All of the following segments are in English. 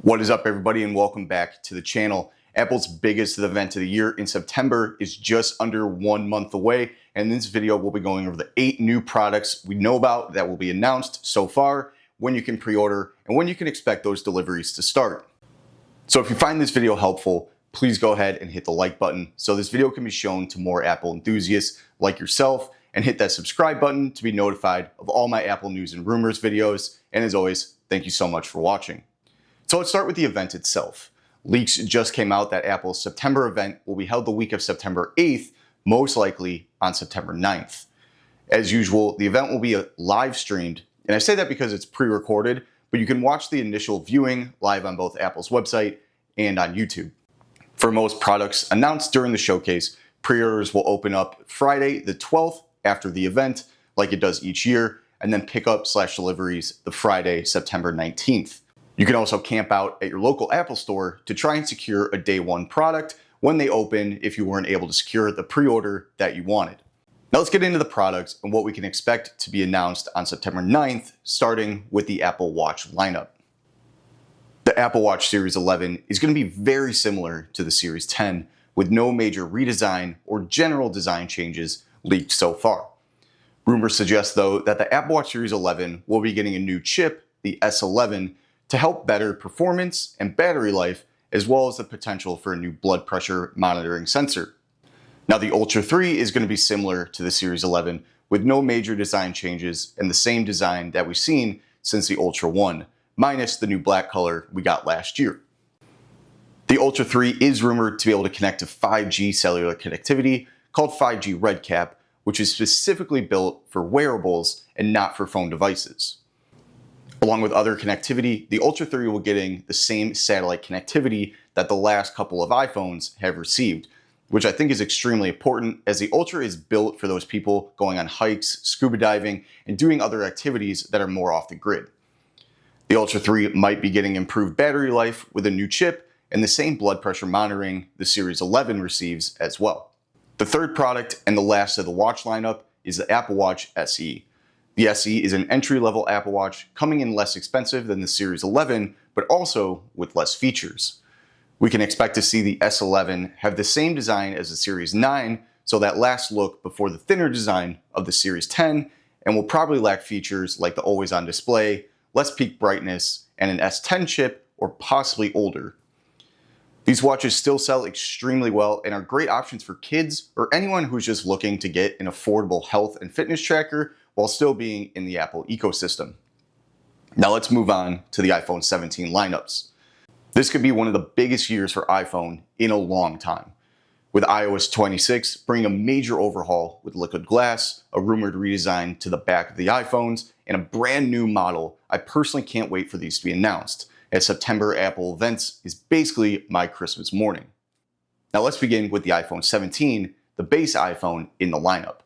What is up, everybody, and welcome back to the channel. Apple's biggest event of the year in September is just under 1 month away, and in this video we'll be going over the 8 new products we know about that will be announced so far, when you can pre-order, and when you can expect those deliveries to start. So if you find this video helpful, please go ahead and hit the like button so this video can be shown to more Apple enthusiasts like yourself, and hit that subscribe button to be notified of all my Apple news and rumors videos. And as always, thank you so much for watching. So let's start with the event itself. Leaks just came out that Apple's September event will be held the week of September 8th, most likely on September 9th. As usual, the event will be live streamed, and I say that because it's pre-recorded, but you can watch the initial viewing live on both Apple's website and on YouTube. For most products announced during the showcase, pre-orders will open up Friday the 12th after the event, like it does each year, and then pickup/deliveries the Friday, September 19th. You can also camp out at your local Apple store to try and secure a day one product when they open if you weren't able to secure the pre-order that you wanted. Now let's get into the products and what we can expect to be announced on September 9th, starting with the Apple Watch lineup. The Apple Watch Series 11 is going to be very similar to the Series 10, with no major redesign or general design changes leaked so far. Rumors suggest, though, that the Apple Watch Series 11 will be getting a new chip, the S11, to help better performance and battery life, as well as the potential for a new blood pressure monitoring sensor. Now the Ultra 3 is going to be similar to the Series 11, with no major design changes and the same design that we've seen since the Ultra 1, minus the new black color we got last year. The Ultra 3 is rumored to be able to connect to 5G cellular connectivity called 5G RedCap, which is specifically built for wearables and not for phone devices. Along with other connectivity, the Ultra 3 will be getting the same satellite connectivity that the last couple of iPhones have received, which I think is extremely important, as the Ultra is built for those people going on hikes, scuba diving, and doing other activities that are more off the grid. The Ultra 3 might be getting improved battery life with a new chip and the same blood pressure monitoring the Series 11 receives as well. The third product and the last of the watch lineup is the Apple Watch SE. The SE is an entry-level Apple Watch, coming in less expensive than the Series 11, but also with less features. We can expect to see the S11 have the same design as the Series 9, so that last look before the thinner design of the Series 10, and will probably lack features like the always-on display, less peak brightness, and an S10 chip, or possibly older. These watches still sell extremely well and are great options for kids or anyone who's just looking to get an affordable health and fitness tracker while still being in the Apple ecosystem. Now let's move on to the iPhone 17 lineups. This could be one of the biggest years for iPhone in a long time, with iOS 26 bringing a major overhaul with liquid glass, a rumored redesign to the back of the iPhones, and a brand new model. I personally can't wait for these to be announced, as September Apple events is basically my Christmas morning. Now let's begin with the iPhone 17, the base iPhone in the lineup.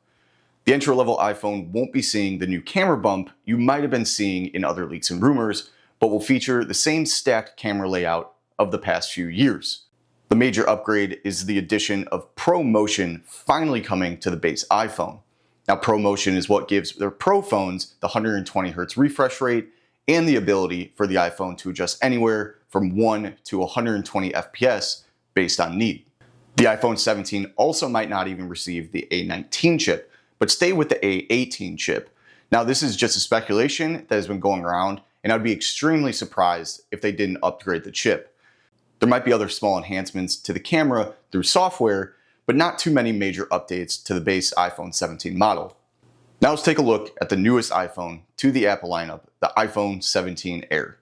The entry-level iPhone won't be seeing the new camera bump you might have been seeing in other leaks and rumors, but will feature the same stacked camera layout of the past few years. The major upgrade is the addition of ProMotion finally coming to the base iPhone. Now ProMotion is what gives their Pro phones the 120Hz refresh rate and the ability for the iPhone to adjust anywhere from 1 to 120 FPS based on need. The iPhone 17 also might not even receive the A19 chip, but stay with the A18 chip. Now this is just a speculation that has been going around, and I'd be extremely surprised if they didn't upgrade the chip. There might be other small enhancements to the camera through software, but not too many major updates to the base iPhone 17 model. Now let's take a look at the newest iPhone to the Apple lineup, the iPhone 17 Air.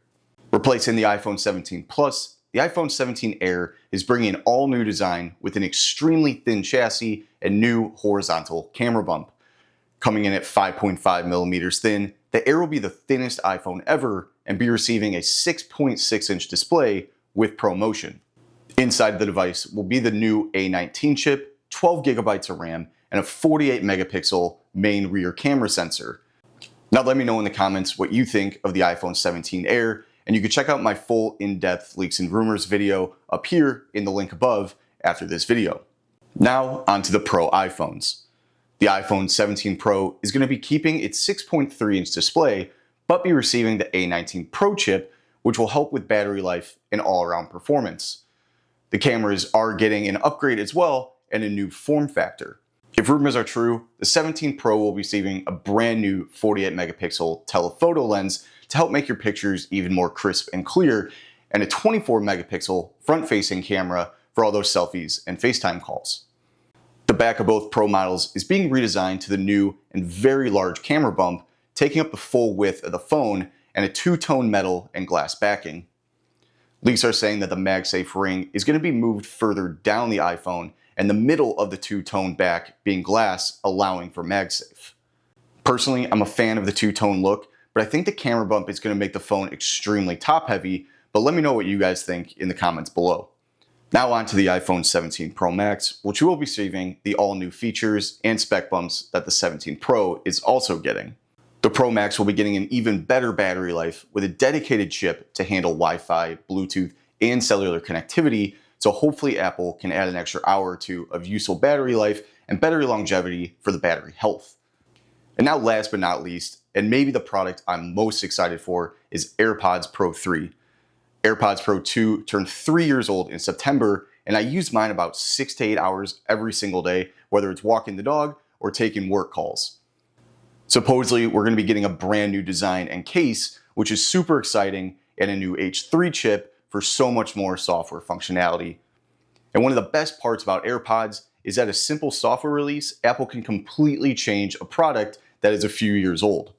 Replacing the iPhone 17 Plus, the iPhone 17 Air is bringing an all-new design with an extremely thin chassis and new horizontal camera bump. Coming in at 5.5 millimeters thin, the Air will be the thinnest iPhone ever and be receiving a 6.6-inch display with ProMotion. Inside the device will be the new A19 chip, 12 gigabytes of RAM, and a 48 megapixel main rear camera sensor. Now let me know in the comments what you think of the iPhone 17 Air, and you can check out my full in-depth leaks and rumors video up here in the link above after this video. Now onto the Pro iPhones. The iPhone 17 Pro is going to be keeping its 6.3-inch display, but be receiving the A19 Pro chip which will help with battery life and all-around performance. The cameras are getting an upgrade as well and a new form factor. If rumors are true, the 17 Pro will be receiving a brand new 48 megapixel telephoto lens to help make your pictures even more crisp and clear, and a 24 megapixel front-facing camera for all those selfies and FaceTime calls. The back of both Pro models is being redesigned to the new and very large camera bump, taking up the full width of the phone and a two-tone metal and glass backing. Leaks are saying that the MagSafe ring is going to be moved further down the iPhone and the middle of the two-tone back being glass, allowing for MagSafe. Personally, I'm a fan of the two-tone look, but I think the camera bump is going to make the phone extremely top-heavy, but let me know what you guys think in the comments below. Now on to the iPhone 17 Pro Max, which will be receiving the all-new features and spec bumps that the 17 Pro is also getting. The Pro Max will be getting an even better battery life with a dedicated chip to handle Wi-Fi, Bluetooth, and cellular connectivity, so hopefully Apple can add an extra hour or two of useful battery life and better longevity for the battery health. And now last but not least, and maybe the product I'm most excited for, is AirPods Pro 3. AirPods Pro 2 turned 3 years old in September, and I use mine about 6 to 8 hours every single day, whether it's walking the dog or taking work calls. Supposedly, we're going to be getting a brand new design and case, which is super exciting, and a new H3 chip for so much more software functionality. And one of the best parts about AirPods is that a simple software release, Apple can completely change a product that is a few years old.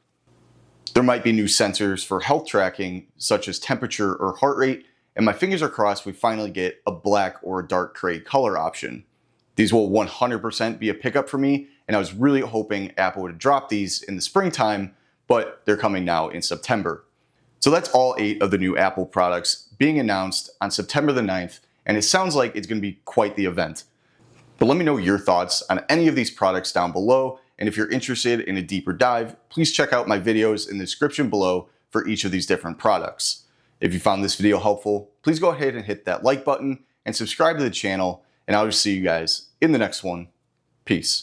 There might be new sensors for health tracking, such as temperature or heart rate, and my fingers are crossed we finally get a black or a dark gray color option. These will 100% be a pickup for me, and I was really hoping Apple would drop these in the springtime, but they're coming now in September. So that's all 8 of the new Apple products being announced on September the 9th, and it sounds like it's going to be quite the event. But let me know your thoughts on any of these products down below, and if you're interested in a deeper dive, please check out my videos in the description below for each of these different products. If you found this video helpful, please go ahead and hit that like button and subscribe to the channel, and I'll just see you guys in the next one. Peace.